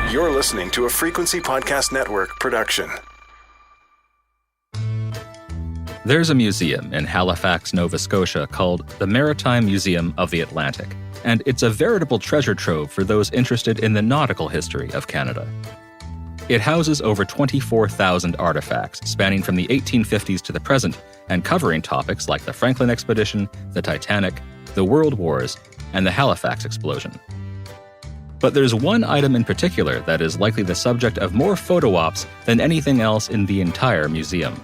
You're listening to a Frequency Podcast Network production. There's a museum in Halifax, Nova Scotia called the Maritime Museum of the Atlantic, and it's a veritable treasure trove for those interested in the nautical history of Canada. It houses over 24,000 artifacts spanning from the 1850s to the present and covering topics like the Franklin Expedition, the Titanic, the World Wars, and the Halifax explosion. But there's one item in particular that is likely the subject of more photo ops than anything else in the entire museum.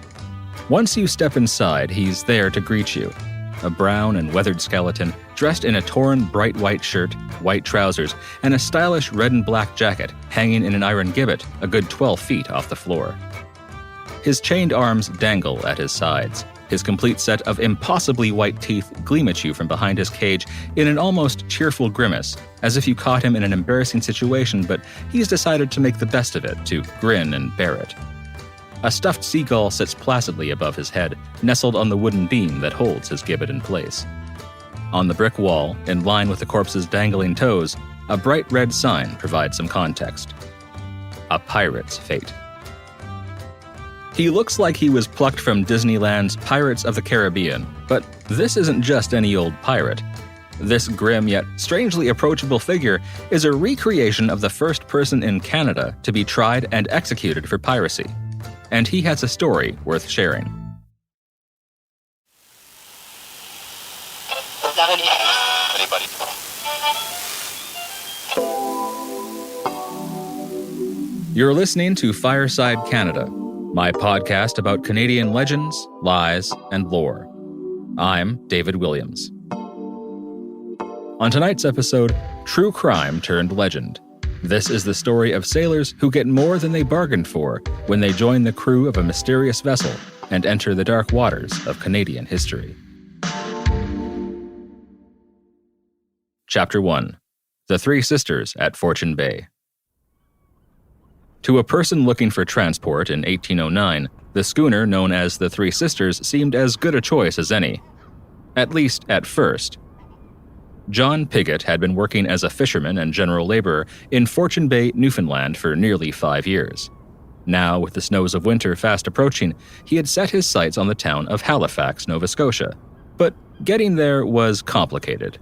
Once you step inside, he's there to greet you. A brown and weathered skeleton dressed in a torn bright white shirt, white trousers, and a stylish red and black jacket hanging in an iron gibbet a good 12 feet off the floor. His chained arms dangle at his sides. His complete set of impossibly white teeth gleam at you from behind his cage in an almost cheerful grimace, as if you caught him in an embarrassing situation, but he's decided to make the best of it, to grin and bear it. A stuffed seagull sits placidly above his head, nestled on the wooden beam that holds his gibbet in place. On the brick wall, in line with the corpse's dangling toes, a bright red sign provides some context. A pirate's fate. He looks like he was plucked from Disneyland's Pirates of the Caribbean, but this isn't just any old pirate. This grim yet strangely approachable figure is a recreation of the first person in Canada to be tried and executed for piracy. And he has a story worth sharing. You're listening to Fireside Canada, my podcast about Canadian legends, lies, and lore. I'm David Williams. On tonight's episode, true crime turned legend. This is the story of sailors who get more than they bargained for when they join the crew of a mysterious vessel and enter the dark waters of Canadian history. Chapter 1. The Three Sisters at Fortune Bay. To a person looking for transport in 1809, the schooner known as the Three Sisters seemed as good a choice as any. At least at first. John Pigott had been working as a fisherman and general laborer in Fortune Bay, Newfoundland for nearly 5 years. Now, with the snows of winter fast approaching, he had set his sights on the town of Halifax, Nova Scotia. But getting there was complicated.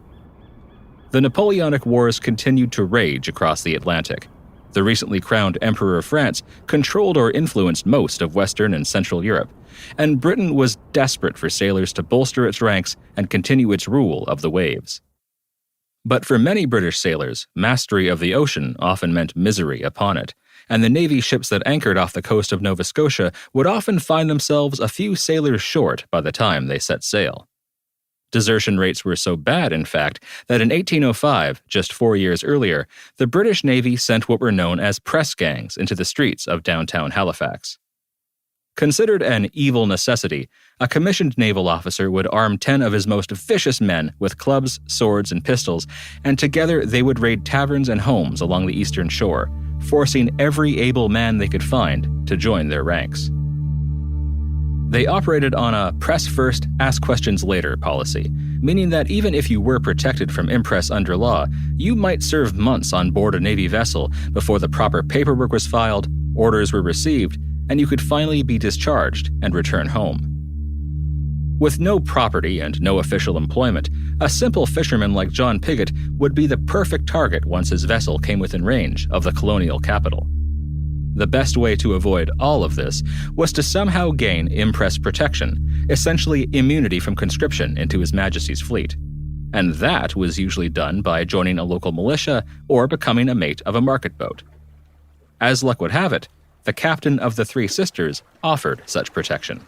The Napoleonic Wars continued to rage across the Atlantic. The recently crowned Emperor of France controlled or influenced most of Western and Central Europe, and Britain was desperate for sailors to bolster its ranks and continue its rule of the waves. But for many British sailors, mastery of the ocean often meant misery upon it, and the Navy ships that anchored off the coast of Nova Scotia would often find themselves a few sailors short by the time they set sail. Desertion rates were so bad, in fact, that in 1805, just 4 years earlier, the British Navy sent what were known as press gangs into the streets of downtown Halifax. Considered an evil necessity, a commissioned naval officer would arm 10 of his most vicious men with clubs, swords, and pistols, and together they would raid taverns and homes along the eastern shore, forcing every able man they could find to join their ranks. They operated on a press first, ask questions later policy, meaning that even if you were protected from impress under law, you might serve months on board a Navy vessel before the proper paperwork was filed, orders were received, and you could finally be discharged and return home. With no property and no official employment, a simple fisherman like John Pigott would be the perfect target once his vessel came within range of the colonial capital. The best way to avoid all of this was to somehow gain impress protection, essentially immunity from conscription into His Majesty's fleet. And that was usually done by joining a local militia or becoming a mate of a market boat. As luck would have it, the captain of the Three Sisters offered such protection.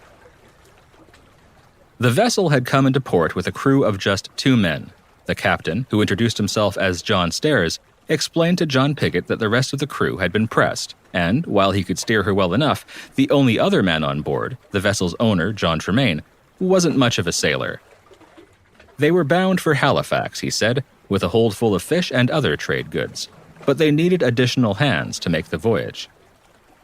The vessel had come into port with a crew of just 2 men. The captain, who introduced himself as John Stairs, explained to John Pigott that the rest of the crew had been pressed, and, while he could steer her well enough, the only other man on board, the vessel's owner, John Tremaine, wasn't much of a sailor. They were bound for Halifax, he said, with a hold full of fish and other trade goods, but they needed additional hands to make the voyage.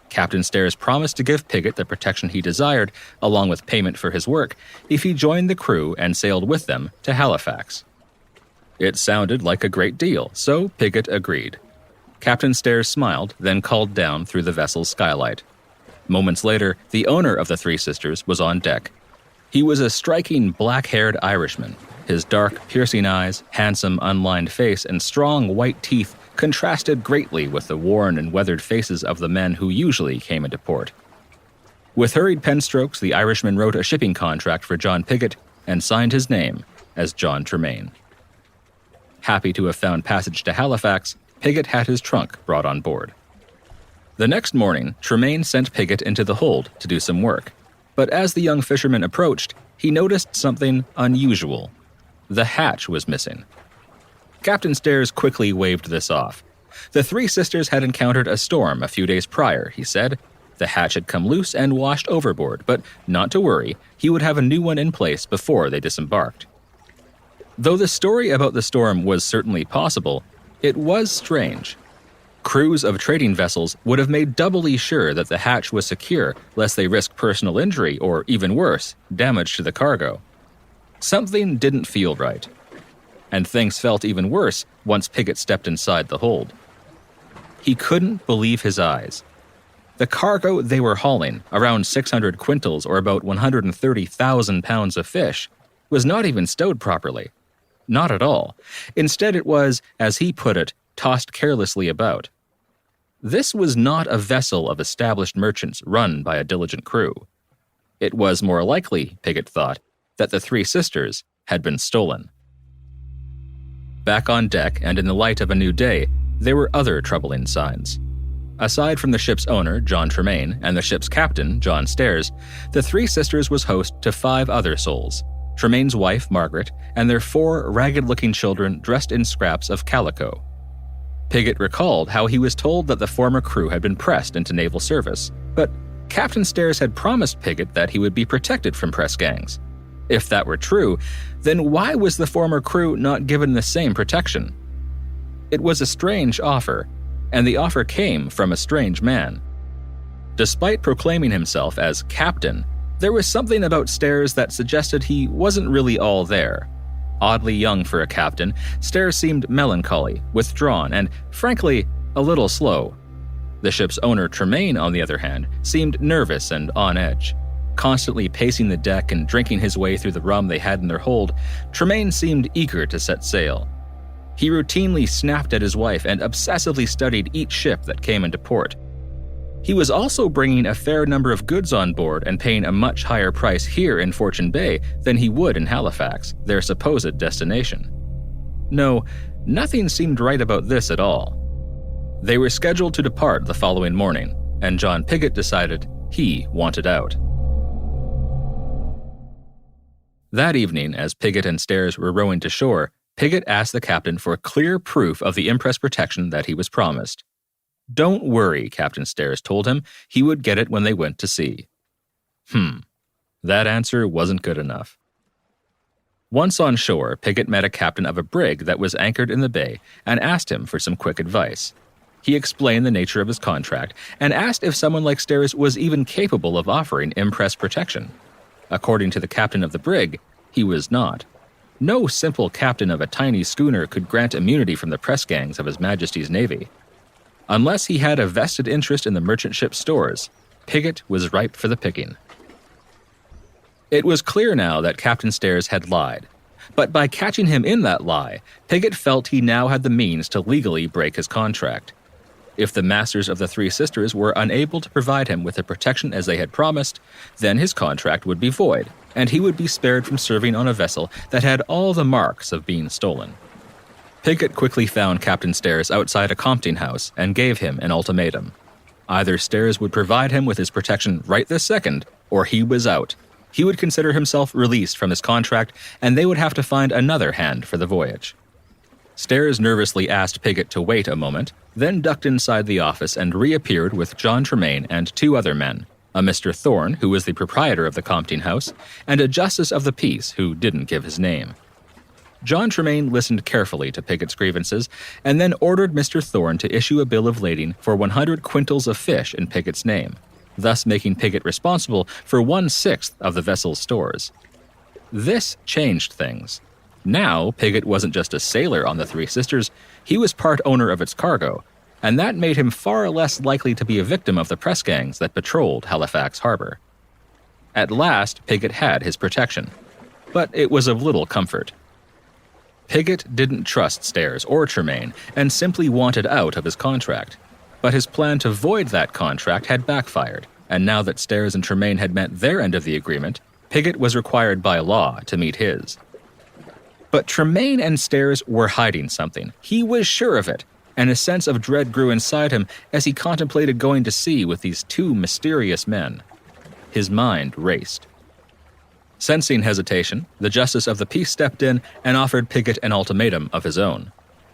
Captain Stairs promised to give Pigott the protection he desired, along with payment for his work, if he joined the crew and sailed with them to Halifax. It sounded like a great deal, so Pigott agreed. Captain Stairs smiled, then called down through the vessel's skylight. Moments later, the owner of the Three Sisters was on deck. He was a striking black-haired Irishman. His dark, piercing eyes, handsome, unlined face, and strong white teeth contrasted greatly with the worn and weathered faces of the men who usually came into port. With hurried pen strokes, the Irishman wrote a shipping contract for John Pigott and signed his name as John Tremaine. Happy to have found passage to Halifax, Pigott had his trunk brought on board. The next morning, Tremaine sent Pigott into the hold to do some work. But as the young fisherman approached, he noticed something unusual. The hatch was missing. Captain Stairs quickly waved this off. The Three Sisters had encountered a storm a few days prior, he said. The hatch had come loose and washed overboard, but not to worry, he would have a new one in place before they disembarked. Though the story about the storm was certainly possible, it was strange. Crews of trading vessels would have made doubly sure that the hatch was secure, lest they risk personal injury or, even worse, damage to the cargo. Something didn't feel right. And things felt even worse once Pigott stepped inside the hold. He couldn't believe his eyes. The cargo they were hauling, around 600 quintals or about 130,000 pounds of fish, was not even stowed properly. Not at all. Instead it was, as he put it, tossed carelessly about. This was not a vessel of established merchants run by a diligent crew. It was more likely, Pigott thought, that the Three Sisters had been stolen. Back on deck and in the light of a new day, there were other troubling signs. Aside from the ship's owner, John Tremaine, and the ship's captain, John Stairs, the Three Sisters was host to 5 other souls: Tremaine's wife, Margaret, and their 4 ragged-looking children dressed in scraps of calico. Pigott recalled how he was told that the former crew had been pressed into naval service, but Captain Stairs had promised Pigott that he would be protected from press gangs. If that were true, then why was the former crew not given the same protection? It was a strange offer, and the offer came from a strange man. Despite proclaiming himself as captain, there was something about Stairs that suggested he wasn't really all there. Oddly young for a captain, Stairs seemed melancholy, withdrawn, and, frankly, a little slow. The ship's owner, Tremaine, on the other hand, seemed nervous and on edge. Constantly pacing the deck and drinking his way through the rum they had in their hold, Tremaine seemed eager to set sail. He routinely snapped at his wife and obsessively studied each ship that came into port. He was also bringing a fair number of goods on board and paying a much higher price here in Fortune Bay than he would in Halifax, their supposed destination. No, nothing seemed right about this at all. They were scheduled to depart the following morning, and John Pigott decided he wanted out. That evening, as Pigott and Stairs were rowing to shore, Pigott asked the captain for clear proof of the impress protection that he was promised. Don't worry, Captain Stairs told him. He would get it when they went to sea. That answer wasn't good enough. Once on shore, Pigott met a captain of a brig that was anchored in the bay and asked him for some quick advice. He explained the nature of his contract and asked if someone like Stairs was even capable of offering impress protection. According to the captain of the brig, he was not. No simple captain of a tiny schooner could grant immunity from the press gangs of His Majesty's Navy. Unless he had a vested interest in the merchant ship's stores, Pigott was ripe for the picking. It was clear now that Captain Stairs had lied. But by catching him in that lie, Pigott felt he now had the means to legally break his contract. If the masters of the Three Sisters were unable to provide him with the protection as they had promised, then his contract would be void, and he would be spared from serving on a vessel that had all the marks of being stolen. Pigott quickly found Captain Stairs outside a compting house and gave him an ultimatum. Either Stairs would provide him with his protection right this second, or he was out. He would consider himself released from his contract, and they would have to find another hand for the voyage. Stairs nervously asked Pigott to wait a moment, then ducked inside the office and reappeared with John Tremaine and 2 other men, a Mr. Thorne, who was the proprietor of the compting house, and a justice of the peace who didn't give his name. John Tremaine listened carefully to Pigott's grievances and then ordered Mr. Thorne to issue a bill of lading for 100 quintals of fish in Pigott's name, thus making Pigott responsible for 1/6 of the vessel's stores. This changed things. Now, Pigott wasn't just a sailor on the Three Sisters, he was part owner of its cargo, and that made him far less likely to be a victim of the press gangs that patrolled Halifax Harbor. At last, Piggott had his protection, but it was of little comfort. Piggott didn't trust Stairs or Tremaine and simply wanted out of his contract. But his plan to void that contract had backfired, and now that Stairs and Tremaine had met their end of the agreement, Piggott was required by law to meet his. But Tremaine and Stairs were hiding something. He was sure of it, and a sense of dread grew inside him as he contemplated going to sea with these two mysterious men. His mind raced. Sensing hesitation, the Justice of the Peace stepped in and offered Piggott an ultimatum of his own.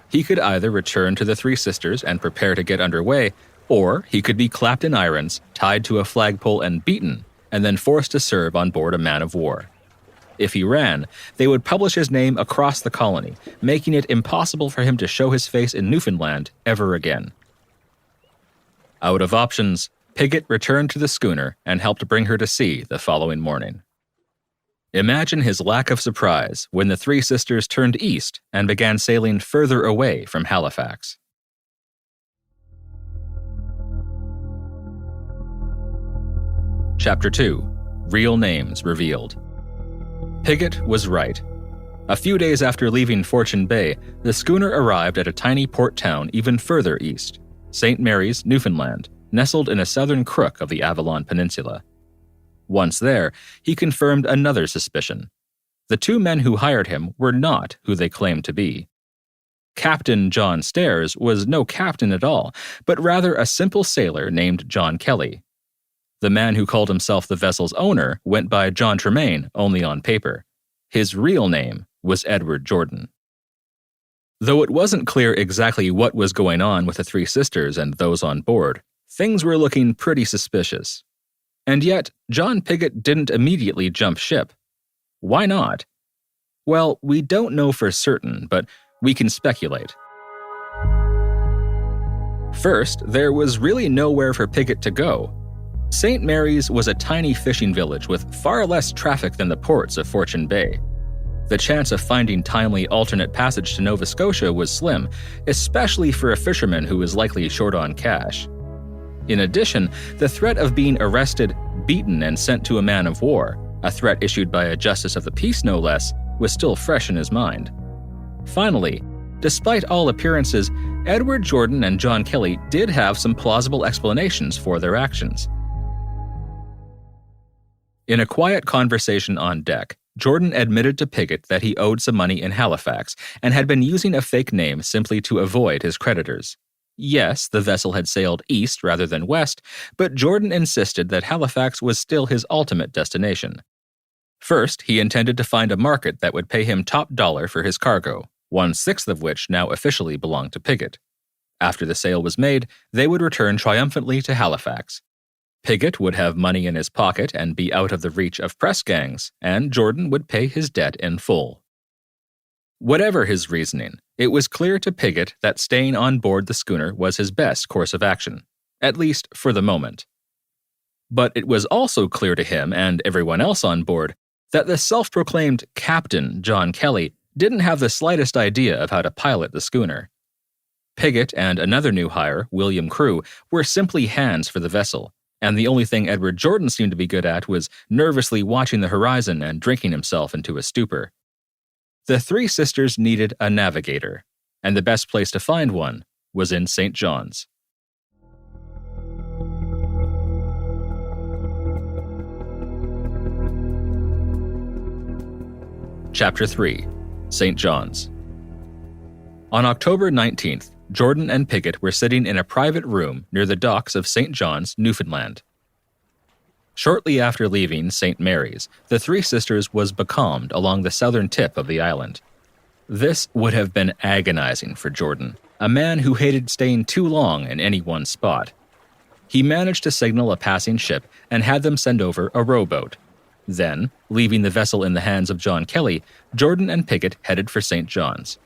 He could either return to the Three Sisters and prepare to get underway, or he could be clapped in irons, tied to a flagpole and beaten, and then forced to serve on board a man-of-war. If he ran, they would publish his name across the colony, making it impossible for him to show his face in Newfoundland ever again. Out of options, Piggott returned to the schooner and helped bring her to sea the following morning. Imagine his lack of surprise when the Three Sisters turned east and began sailing further away from Halifax. Chapter 2. Real Names Revealed. Piggott was right. A few days after leaving Fortune Bay, the schooner arrived at a tiny port town even further east, St. Mary's, Newfoundland, nestled in a southern crook of the Avalon Peninsula. Once there, he confirmed another suspicion. The two men who hired him were not who they claimed to be. Captain John Stairs was no captain at all, but rather a simple sailor named John Kelly. The man who called himself the vessel's owner went by John Tremaine only on paper. His real name was Edward Jordan. Though it wasn't clear exactly what was going on with the Three Sisters and those on board, things were looking pretty suspicious. And yet, John Piggott didn't immediately jump ship. Why not? Well, we don't know for certain, but we can speculate. First, there was really nowhere for Piggott to go. St. Mary's was a tiny fishing village with far less traffic than the ports of Fortune Bay. The chance of finding timely alternate passage to Nova Scotia was slim, especially for a fisherman who was likely short on cash. In addition, the threat of being arrested, beaten, and sent to a man-of-war, a threat issued by a Justice of the Peace no less, was still fresh in his mind. Finally, despite all appearances, Edward Jordan and John Kelly did have some plausible explanations for their actions. In a quiet conversation on deck, Jordan admitted to Piggott that he owed some money in Halifax and had been using a fake name simply to avoid his creditors. Yes, the vessel had sailed east rather than west, but Jordan insisted that Halifax was still his ultimate destination. First, he intended to find a market that would pay him top dollar for his cargo, 1/6 of which now officially belonged to Piggott. After the sale was made, they would return triumphantly to Halifax. Piggott would have money in his pocket and be out of the reach of press gangs, and Jordan would pay his debt in full. Whatever his reasoning, it was clear to Piggott that staying on board the schooner was his best course of action, at least for the moment. But it was also clear to him and everyone else on board that the self-proclaimed Captain John Kelly didn't have the slightest idea of how to pilot the schooner. Piggott and another new hire, William Crew, were simply hands for the vessel, and the only thing Edward Jordan seemed to be good at was nervously watching the horizon and drinking himself into a stupor. The Three Sisters needed a navigator, and the best place to find one was in St. John's. Chapter 3. St. John's. On October 19th, Jordan and Piggott were sitting in a private room near the docks of St. John's, Newfoundland. Shortly after leaving St. Mary's, the Three Sisters was becalmed along the southern tip of the island. This would have been agonizing for Jordan, a man who hated staying too long in any one spot. He managed to signal a passing ship and had them send over a rowboat. Then, leaving the vessel in the hands of John Kelly, Jordan and Piggott headed for St. John's.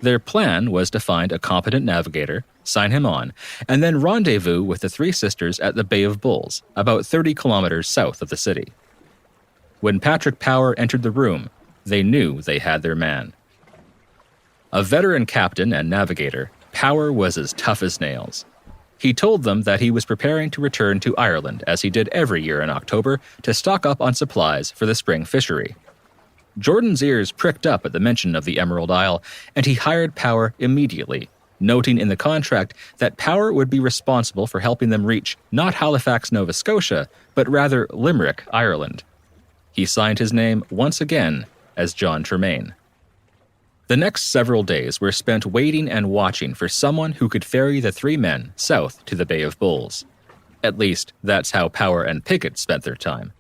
Their plan was to find a competent navigator, sign him on, and then rendezvous with the Three Sisters at the Bay of Bulls, about 30 kilometers south of the city. When Patrick Power entered the room, they knew they had their man. A veteran captain and navigator, Power was as tough as nails. He told them that he was preparing to return to Ireland, as he did every year in October, to stock up on supplies for the spring fishery. Jordan's ears pricked up at the mention of the Emerald Isle, and he hired Power immediately, noting in the contract that Power would be responsible for helping them reach not Halifax, Nova Scotia, but rather Limerick, Ireland. He signed his name once again as John Tremaine. The next several days were spent waiting and watching for someone who could ferry the three men south to the Bay of Bulls. At least, that's how Power and Piggott spent their time.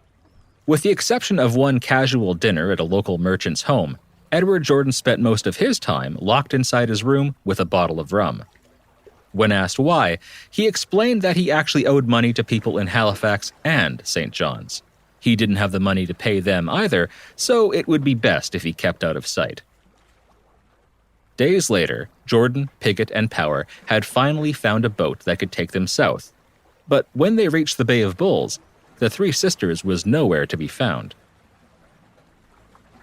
With the exception of one casual dinner at a local merchant's home, Edward Jordan spent most of his time locked inside his room with a bottle of rum. When asked why, he explained that he actually owed money to people in Halifax and St. John's. He didn't have the money to pay them either, so it would be best if he kept out of sight. Days later, Jordan, Piggott, and Power had finally found a boat that could take them south. But when they reached the Bay of Bulls, the Three Sisters was nowhere to be found.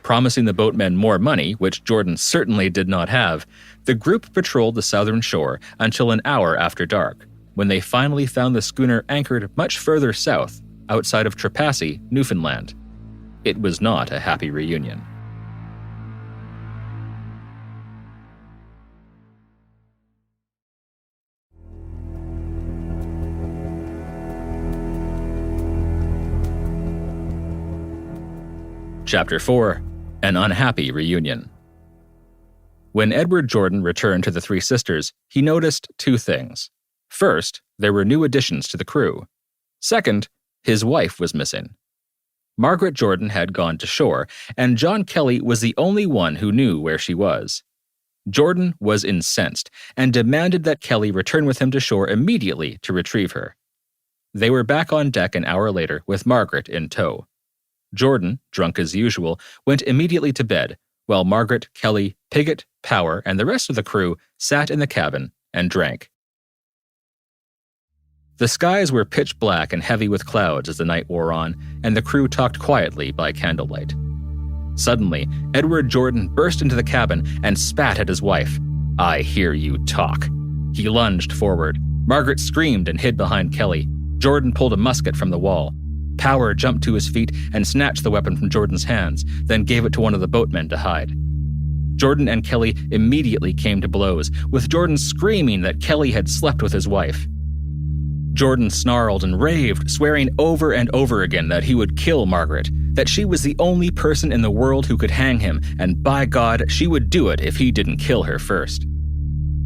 Promising the boatmen more money, which Jordan certainly did not have, the group patrolled the southern shore until an hour after dark, when they finally found the schooner anchored much further south, outside of Trepassey, Newfoundland. It was not a happy reunion. Chapter 4. An Unhappy Reunion. When Edward Jordan returned to the Three Sisters, he noticed two things. First, there were new additions to the crew. Second, his wife was missing. Margaret Jordan had gone to shore, and John Kelly was the only one who knew where she was. Jordan was incensed and demanded that Kelly return with him to shore immediately to retrieve her. They were back on deck an hour later with Margaret in tow. Jordan, drunk as usual, went immediately to bed, while Margaret, Kelly, Piggott, Power, and the rest of the crew sat in the cabin and drank. The skies were pitch black and heavy with clouds as the night wore on, and the crew talked quietly by candlelight. Suddenly, Edward Jordan burst into the cabin and spat at his wife. "I hear you talk." He lunged forward. Margaret screamed and hid behind Kelly. Jordan pulled a musket from the wall. Power jumped to his feet and snatched the weapon from Jordan's hands, then gave it to one of the boatmen to hide. Jordan and Kelly immediately came to blows, with Jordan screaming that Kelly had slept with his wife. Jordan snarled and raved, swearing over and over again that he would kill Margaret, that she was the only person in the world who could hang him, and by God, she would do it if he didn't kill her first.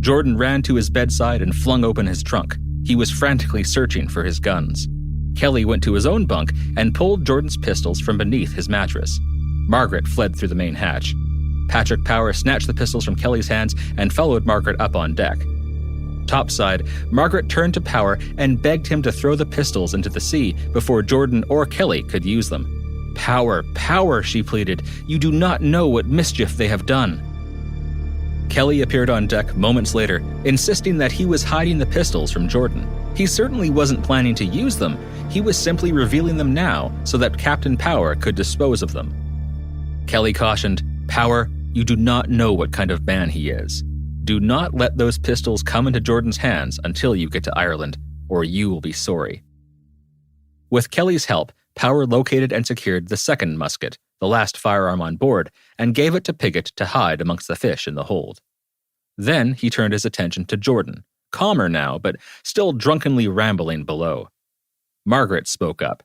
Jordan ran to his bedside and flung open his trunk. He was frantically searching for his guns. Kelly went to his own bunk and pulled Jordan's pistols from beneath his mattress. Margaret fled through the main hatch. Patrick Power snatched the pistols from Kelly's hands and followed Margaret up on deck. Topside, Margaret turned to Power and begged him to throw the pistols into the sea before Jordan or Kelly could use them. "Power, Power," she pleaded, "you do not know what mischief they have done." Kelly appeared on deck moments later, insisting that he was hiding the pistols from Jordan. He certainly wasn't planning to use them. He was simply revealing them now so that Captain Power could dispose of them. Kelly cautioned, "Power, you do not know what kind of man he is. Do not let those pistols come into Jordan's hands until you get to Ireland, or you will be sorry." With Kelly's help, Power located and secured the second musket, the last firearm on board, and gave it to Piggott to hide amongst the fish in the hold. Then he turned his attention to Jordan, calmer now, but still drunkenly rambling below. Margaret spoke up.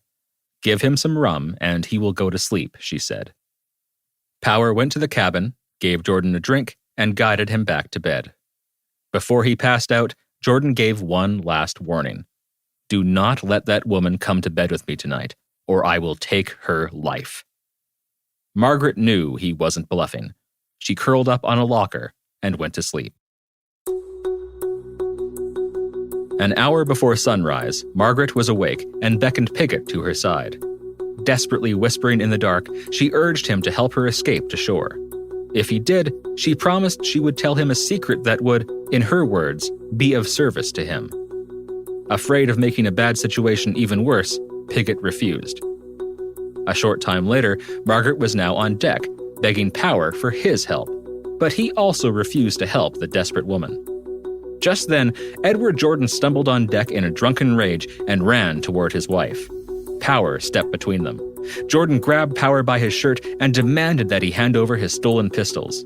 "Give him some rum, and he will go to sleep," she said. Power went to the cabin, gave Jordan a drink, and guided him back to bed. Before he passed out, Jordan gave one last warning. "Do not let that woman come to bed with me tonight, or I will take her life." Margaret knew he wasn't bluffing. She curled up on a locker and went to sleep. An hour before sunrise, Margaret was awake and beckoned Piggott to her side. Desperately whispering in the dark, she urged him to help her escape to shore. If he did, she promised she would tell him a secret that would, in her words, be of service to him. Afraid of making a bad situation even worse, Piggott refused. A short time later, Margaret was now on deck, begging Power for his help, but he also refused to help the desperate woman. Just then, Edward Jordan stumbled on deck in a drunken rage and ran toward his wife. Power stepped between them. Jordan grabbed Power by his shirt and demanded that he hand over his stolen pistols.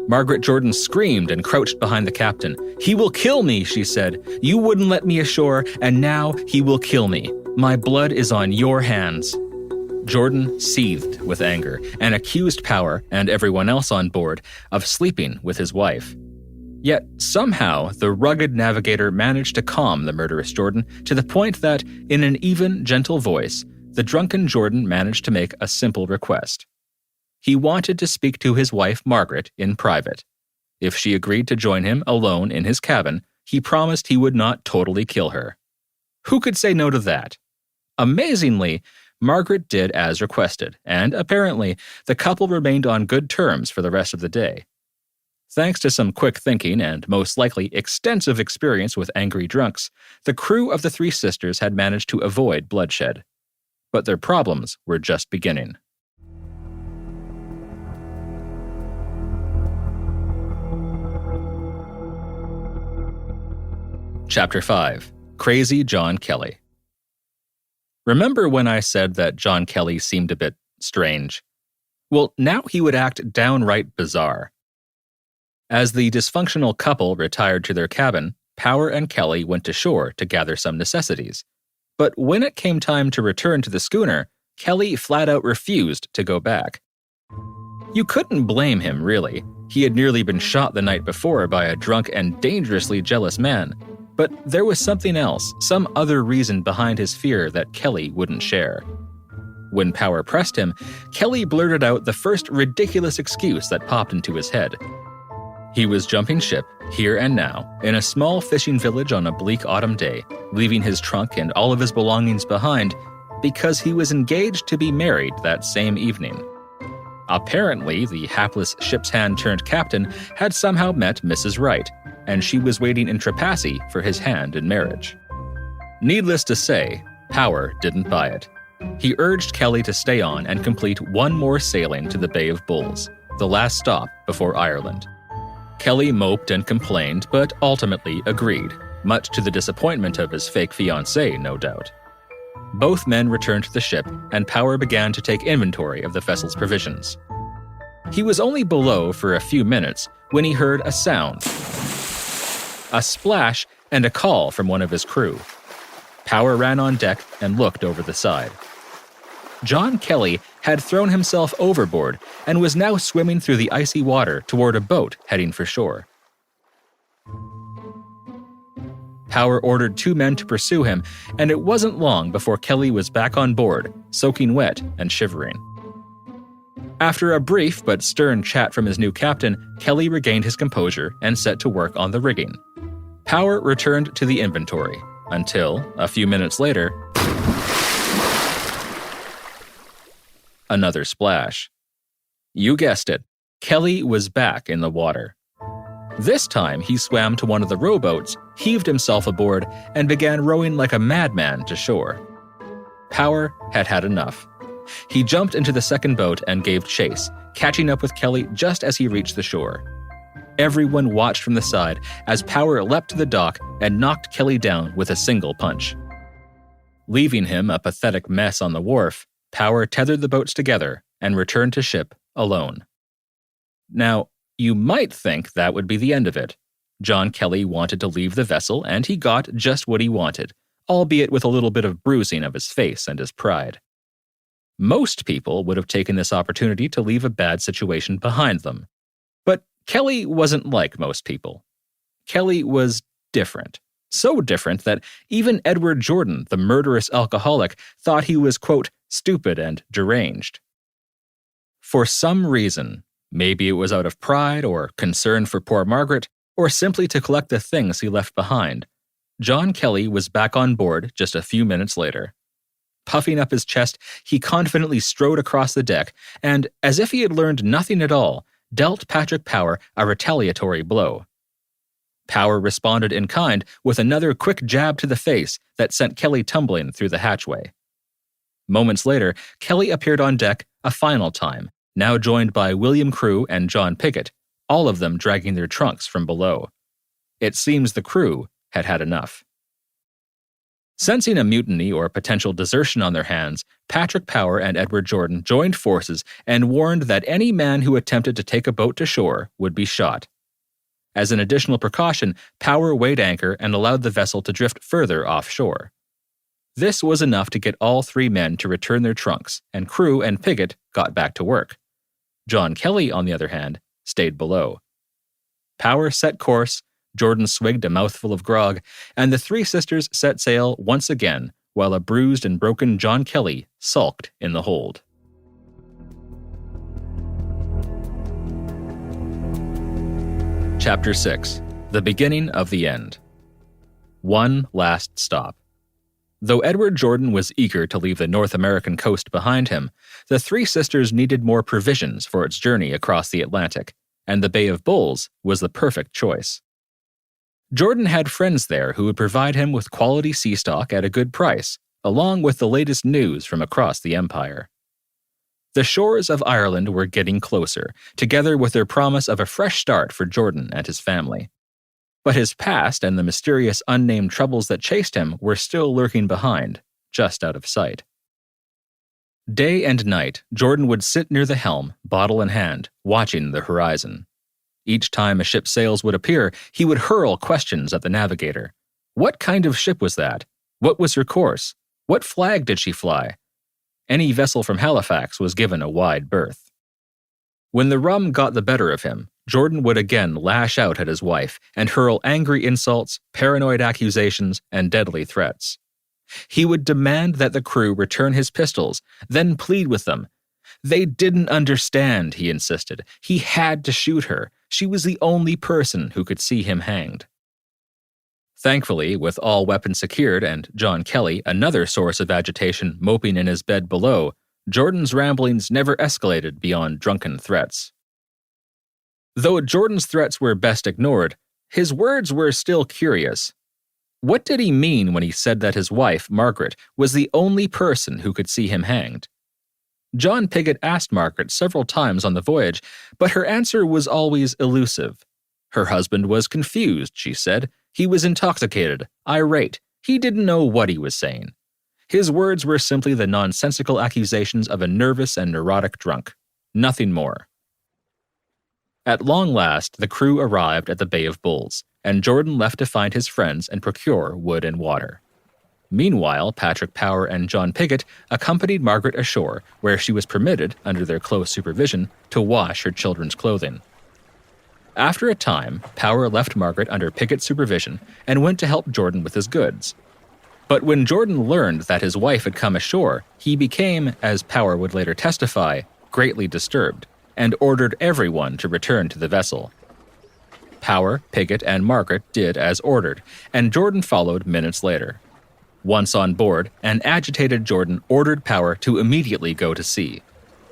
Margaret Jordan screamed and crouched behind the captain. "He will kill me," she said. "You wouldn't let me ashore, and now he will kill me. My blood is on your hands." Jordan seethed with anger and accused Power and everyone else on board of sleeping with his wife. Yet, somehow, the rugged navigator managed to calm the murderous Jordan to the point that, in an even, gentle voice, the drunken Jordan managed to make a simple request. He wanted to speak to his wife Margaret in private. If she agreed to join him alone in his cabin, he promised he would not totally kill her. Who could say no to that? Amazingly, Margaret did as requested, and apparently, the couple remained on good terms for the rest of the day. Thanks to some quick thinking and most likely extensive experience with angry drunks, the crew of the Three Sisters had managed to avoid bloodshed. But their problems were just beginning. Chapter 5. Crazy John Kelly. Remember when I said that John Kelly seemed a bit strange? Well, now he would act downright bizarre. As the dysfunctional couple retired to their cabin, Power and Kelly went to shore to gather some necessities. But when it came time to return to the schooner, Kelly flat out refused to go back. You couldn't blame him, really. He had nearly been shot the night before by a drunk and dangerously jealous man. But there was something else, some other reason behind his fear that Kelly wouldn't share. When Power pressed him, Kelly blurted out the first ridiculous excuse that popped into his head. He was jumping ship, here and now, in a small fishing village on a bleak autumn day, leaving his trunk and all of his belongings behind, because he was engaged to be married that same evening. Apparently, the hapless ship's hand-turned-captain had somehow met Mrs. Wright, and she was waiting in Trepassey for his hand in marriage. Needless to say, Power didn't buy it. He urged Kelly to stay on and complete one more sailing to the Bay of Bulls, the last stop before Ireland. Kelly moped and complained, but ultimately agreed, much to the disappointment of his fake fiancée, no doubt. Both men returned to the ship, and Power began to take inventory of the vessel's provisions. He was only below for a few minutes when he heard a sound, a splash, and a call from one of his crew. Power ran on deck and looked over the side. John Kelly had thrown himself overboard and was now swimming through the icy water toward a boat heading for shore. Power ordered 2 men to pursue him, and it wasn't long before Kelly was back on board, soaking wet and shivering. After a brief but stern chat from his new captain, Kelly regained his composure and set to work on the rigging. Power returned to the inventory, until, a few minutes later, another splash. You guessed it, Kelly was back in the water. This time, he swam to one of the rowboats, heaved himself aboard, and began rowing like a madman to shore. Power had had enough. He jumped into the second boat and gave chase, catching up with Kelly just as he reached the shore. Everyone watched from the side as Power leapt to the dock and knocked Kelly down with a single punch. Leaving him a pathetic mess on the wharf, Power tethered the boats together and returned to ship alone. Now, you might think that would be the end of it. John Kelly wanted to leave the vessel, and he got just what he wanted, albeit with a little bit of bruising of his face and his pride. Most people would have taken this opportunity to leave a bad situation behind them. But Kelly wasn't like most people. Kelly was different. So different that even Edward Jordan, the murderous alcoholic, thought he was, quote, stupid and deranged. For some reason, maybe it was out of pride or concern for poor Margaret, or simply to collect the things he left behind, John Kelly was back on board just a few minutes later. Puffing up his chest, he confidently strode across the deck and, as if he had learned nothing at all, dealt Patrick Power a retaliatory blow. Power responded in kind with another quick jab to the face that sent Kelly tumbling through the hatchway. Moments later, Kelly appeared on deck a final time, now joined by William Crew and John Piggott, all of them dragging their trunks from below. It seems the crew had had enough. Sensing a mutiny or potential desertion on their hands, Patrick Power and Edward Jordan joined forces and warned that any man who attempted to take a boat to shore would be shot. As an additional precaution, Power weighed anchor and allowed the vessel to drift further offshore. This was enough to get all three men to return their trunks, and Crew and Piggott got back to work. John Kelly, on the other hand, stayed below. Power set course, Jordan swigged a mouthful of grog, and the three sisters set sail once again, while a bruised and broken John Kelly sulked in the hold. Chapter 6. The Beginning of the End. One last stop. Though Edward Jordan was eager to leave the North American coast behind him, the three sisters needed more provisions for its journey across the Atlantic, and the Bay of Bulls was the perfect choice. Jordan had friends there who would provide him with quality sea stock at a good price, along with the latest news from across the empire. The shores of Ireland were getting closer, together with their promise of a fresh start for Jordan and his family. But his past and the mysterious unnamed troubles that chased him were still lurking behind, just out of sight. Day and night, Jordan would sit near the helm, bottle in hand, watching the horizon. Each time a ship's sails would appear, he would hurl questions at the navigator. What kind of ship was that? What was her course? What flag did she fly? Any vessel from Halifax was given a wide berth. When the rum got the better of him, Jordan would again lash out at his wife and hurl angry insults, paranoid accusations, and deadly threats. He would demand that the crew return his pistols, then plead with them. They didn't understand, he insisted. He had to shoot her. She was the only person who could see him hanged. Thankfully, with all weapons secured and John Kelly, another source of agitation, moping in his bed below, Jordan's ramblings never escalated beyond drunken threats. Though Jordan's threats were best ignored, his words were still curious. What did he mean when he said that his wife, Margaret, was the only person who could see him hanged? John Piggott asked Margaret several times on the voyage, but her answer was always elusive. Her husband was confused, she said. He was intoxicated, irate. He didn't know what he was saying. His words were simply the nonsensical accusations of a nervous and neurotic drunk. Nothing more. At long last, the crew arrived at the Bay of Bulls, and Jordan left to find his friends and procure wood and water. Meanwhile, Patrick Power and John Piggott accompanied Margaret ashore, where she was permitted, under their close supervision, to wash her children's clothing. After a time, Power left Margaret under Piggott's supervision and went to help Jordan with his goods. But when Jordan learned that his wife had come ashore, he became, as Power would later testify, greatly disturbed, and ordered everyone to return to the vessel. Power, Piggott, and Margaret did as ordered, and Jordan followed minutes later. Once on board, an agitated Jordan ordered Power to immediately go to sea.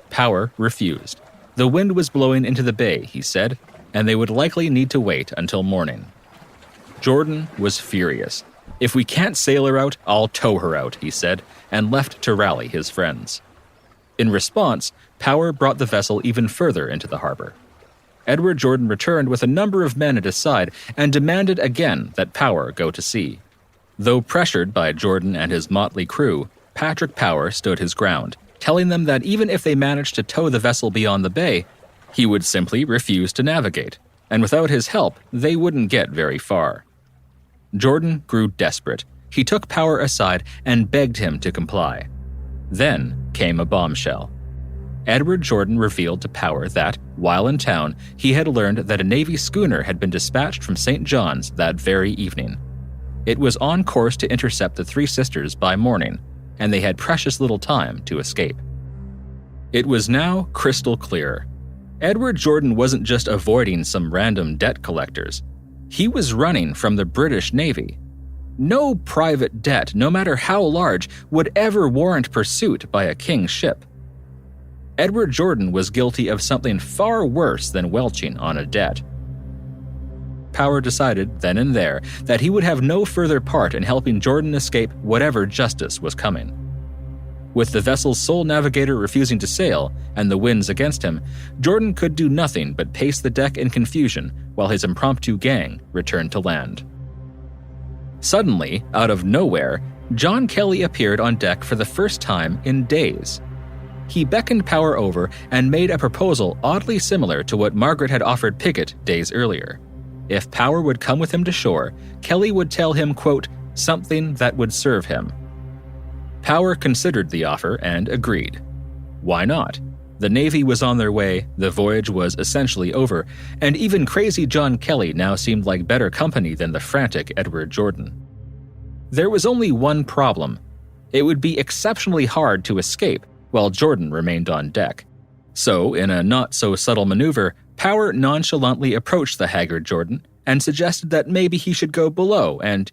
Power refused. The wind was blowing into the bay, he said, and they would likely need to wait until morning. Jordan was furious. If we can't sail her out, I'll tow her out, he said, and left to rally his friends. In response, Power brought the vessel even further into the harbor. Edward Jordan returned with a number of men at his side and demanded again that Power go to sea. Though pressured by Jordan and his motley crew, Patrick Power stood his ground, telling them that even if they managed to tow the vessel beyond the bay, he would simply refuse to navigate, and without his help, they wouldn't get very far. Jordan grew desperate. He took Power aside and begged him to comply. Then came a bombshell. Edward Jordan revealed to Power that, while in town, he had learned that a Navy schooner had been dispatched from St. John's that very evening. It was on course to intercept the three sisters by morning, and they had precious little time to escape. It was now crystal clear. Edward Jordan wasn't just avoiding some random debt collectors. He was running from the British Navy. No private debt, no matter how large, would ever warrant pursuit by a king's ship. Edward Jordan was guilty of something far worse than welching on a debt. Power decided, then and there, that he would have no further part in helping Jordan escape whatever justice was coming. With the vessel's sole navigator refusing to sail and the winds against him, Jordan could do nothing but pace the deck in confusion while his impromptu gang returned to land. Suddenly, out of nowhere, John Kelly appeared on deck for the first time in days. He beckoned Power over and made a proposal oddly similar to what Margaret had offered Piggott days earlier. If Power would come with him to shore, Kelly would tell him, quote, something that would serve him. Power considered the offer and agreed. Why not? The Navy was on their way, the voyage was essentially over, and even crazy John Kelly now seemed like better company than the frantic Edward Jordan. There was only one problem. It would be exceptionally hard to escape while Jordan remained on deck. So, in a not-so-subtle maneuver, Power nonchalantly approached the haggard Jordan and suggested that maybe he should go below and,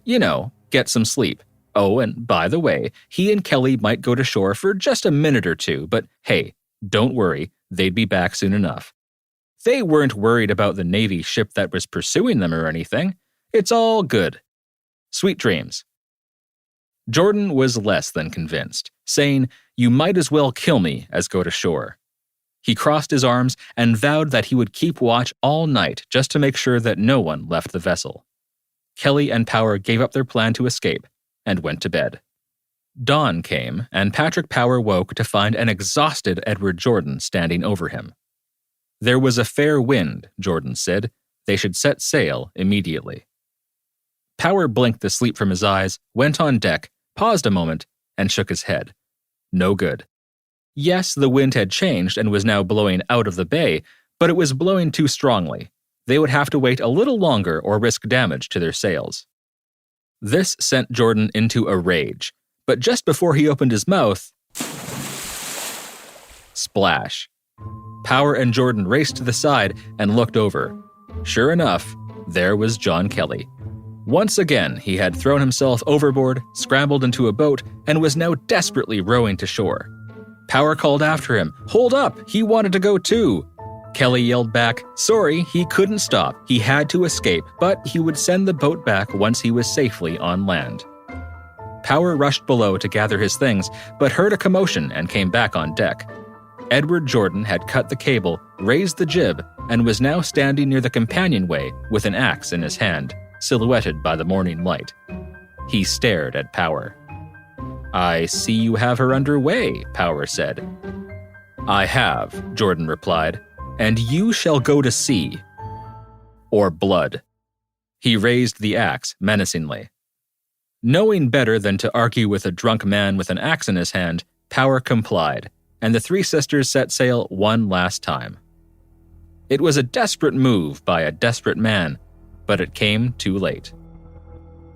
get some sleep. Oh, and by the way, he and Kelly might go to shore for just a minute or two, but hey, don't worry, they'd be back soon enough. They weren't worried about the Navy ship that was pursuing them or anything. It's all good. Sweet dreams. Jordan was less than convinced, saying, "You might as well kill me as go to shore." He crossed his arms and vowed that he would keep watch all night just to make sure that no one left the vessel. Kelly and Power gave up their plan to escape and went to bed. Dawn came, and Patrick Power woke to find an exhausted Edward Jordan standing over him. There was a fair wind, Jordan said. They should set sail immediately. Power blinked the sleep from his eyes, went on deck, paused a moment, and shook his head. No good. Yes, the wind had changed and was now blowing out of the bay, but it was blowing too strongly. They would have to wait a little longer or risk damage to their sails. This sent Jordan into a rage, but just before he opened his mouth, splash. Power and Jordan raced to the side and looked over. Sure enough, there was John Kelly. Once again, he had thrown himself overboard, scrambled into a boat, and was now desperately rowing to shore. Power called after him, "Hold up, he wanted to go too." Kelly yelled back, sorry, he couldn't stop. He had to escape, but he would send the boat back once he was safely on land. Power rushed below to gather his things, but heard a commotion and came back on deck. Edward Jordan had cut the cable, raised the jib, and was now standing near the companionway with an axe in his hand, silhouetted by the morning light. He stared at Power. "I see you have her underway," Power said. "I have," Jordan replied, "and you shall go to sea. Or blood." He raised the axe menacingly. Knowing better than to argue with a drunk man with an axe in his hand, Power complied, and the three sisters set sail one last time. It was a desperate move by a desperate man, but it came too late.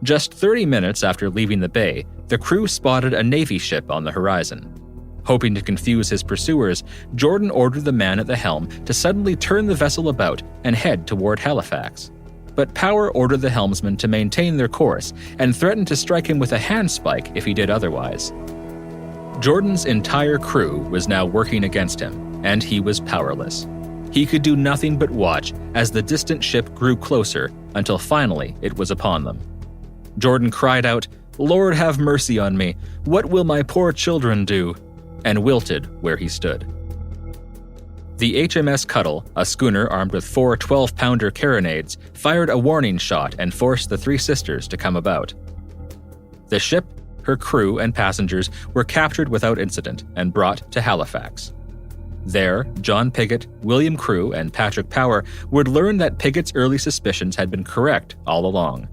Just 30 minutes after leaving the bay, the crew spotted a Navy ship on the horizon. Hoping to confuse his pursuers, Jordan ordered the man at the helm to suddenly turn the vessel about and head toward Halifax. But Power ordered the helmsman to maintain their course and threatened to strike him with a handspike if he did otherwise. Jordan's entire crew was now working against him, and he was powerless. He could do nothing but watch as the distant ship grew closer until finally it was upon them. Jordan cried out, "Lord have mercy on me! What will my poor children do?" and wilted where he stood. The HMS Cuttle, a schooner armed with 4 12-pounder carronades, fired a warning shot and forced the three sisters to come about. The ship, her crew, and passengers were captured without incident and brought to Halifax. There, John Piggott, William Crew, and Patrick Power would learn that Piggott's early suspicions had been correct all along.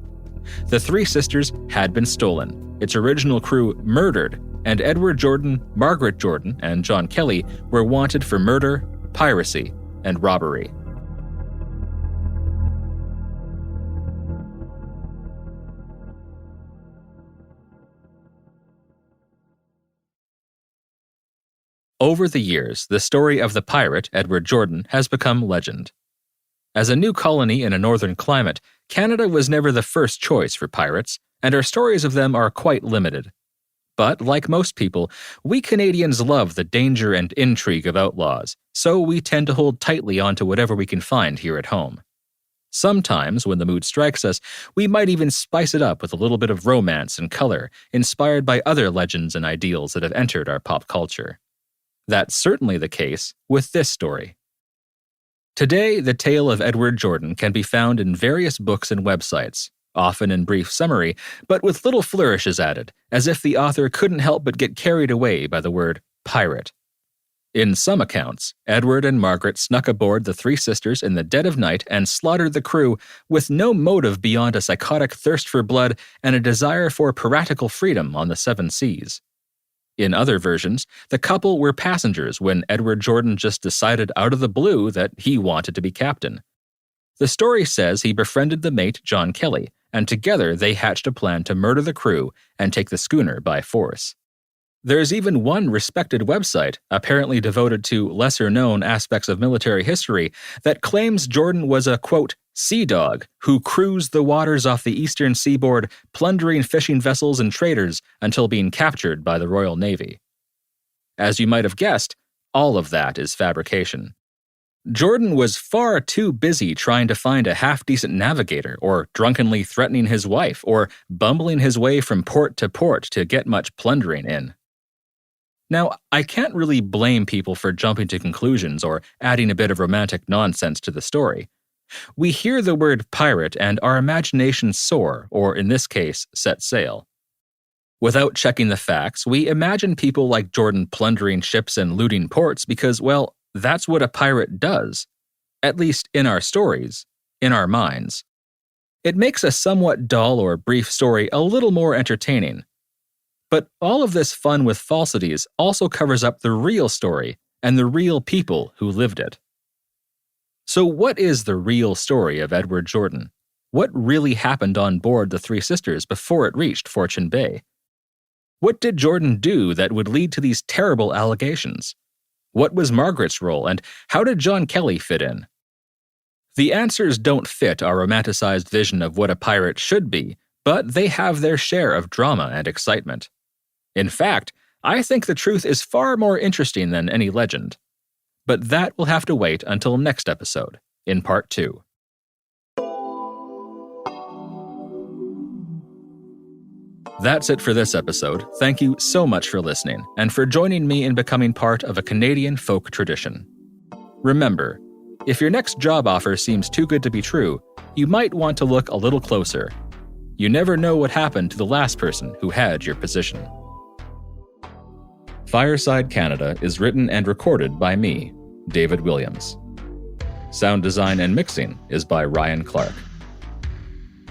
The three sisters had been stolen, its original crew murdered, and Edward Jordan, Margaret Jordan, and John Kelly were wanted for murder, piracy, and robbery. Over the years, the story of the pirate Edward Jordan has become legend. As a new colony in a northern climate, Canada was never the first choice for pirates, and our stories of them are quite limited. But, like most people, we Canadians love the danger and intrigue of outlaws, so we tend to hold tightly onto whatever we can find here at home. Sometimes, when the mood strikes us, we might even spice it up with a little bit of romance and color, inspired by other legends and ideals that have entered our pop culture. That's certainly the case with this story. Today, the tale of Edward Jordan can be found in various books and websites, often in brief summary, but with little flourishes added, as if the author couldn't help but get carried away by the word pirate. In some accounts, Edward and Margaret snuck aboard the three sisters in the dead of night and slaughtered the crew with no motive beyond a psychotic thirst for blood and a desire for piratical freedom on the seven seas. In other versions, the couple were passengers when Edward Jordan just decided out of the blue that he wanted to be captain. The story says he befriended the mate John Kelly, and together they hatched a plan to murder the crew and take the schooner by force. There's even one respected website, apparently devoted to lesser-known aspects of military history, that claims Jordan was a, quote, sea dog who cruised the waters off the eastern seaboard, plundering fishing vessels and traders until being captured by the Royal Navy. As you might have guessed, all of that is fabrication. Jordan was far too busy trying to find a half-decent navigator, or drunkenly threatening his wife, or bumbling his way from port to get much plundering in. Now, I can't really blame people for jumping to conclusions or adding a bit of romantic nonsense to the story. We hear the word pirate and our imaginations soar, or in this case, set sail. Without checking the facts, we imagine people like Jordan plundering ships and looting ports because, well, that's what a pirate does. At least in our stories, in our minds. It makes a somewhat dull or brief story a little more entertaining. But all of this fun with falsities also covers up the real story and the real people who lived it. So what is the real story of Edward Jordan? What really happened on board the Three Sisters before it reached Fortune Bay? What did Jordan do that would lead to these terrible allegations? What was Margaret's role, and how did John Kelly fit in? The answers don't fit our romanticized vision of what a pirate should be, but they have their share of drama and excitement. In fact, I think the truth is far more interesting than any legend. But that will have to wait until next episode, in part 2. That's it for this episode. Thank you so much for listening, and for joining me in becoming part of a Canadian folk tradition. Remember, if your next job offer seems too good to be true, you might want to look a little closer. You never know what happened to the last person who had your position. Fireside Canada is written and recorded by me, David Williams. Sound design and mixing is by Ryan Clark.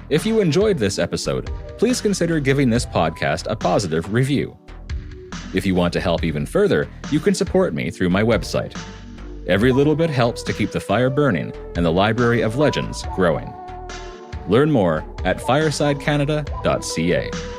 If you enjoyed this episode, please consider giving this podcast a positive review. If you want to help even further, you can support me through my website. Every little bit helps to keep the fire burning and the Library of Legends growing. Learn more at firesidecanada.ca.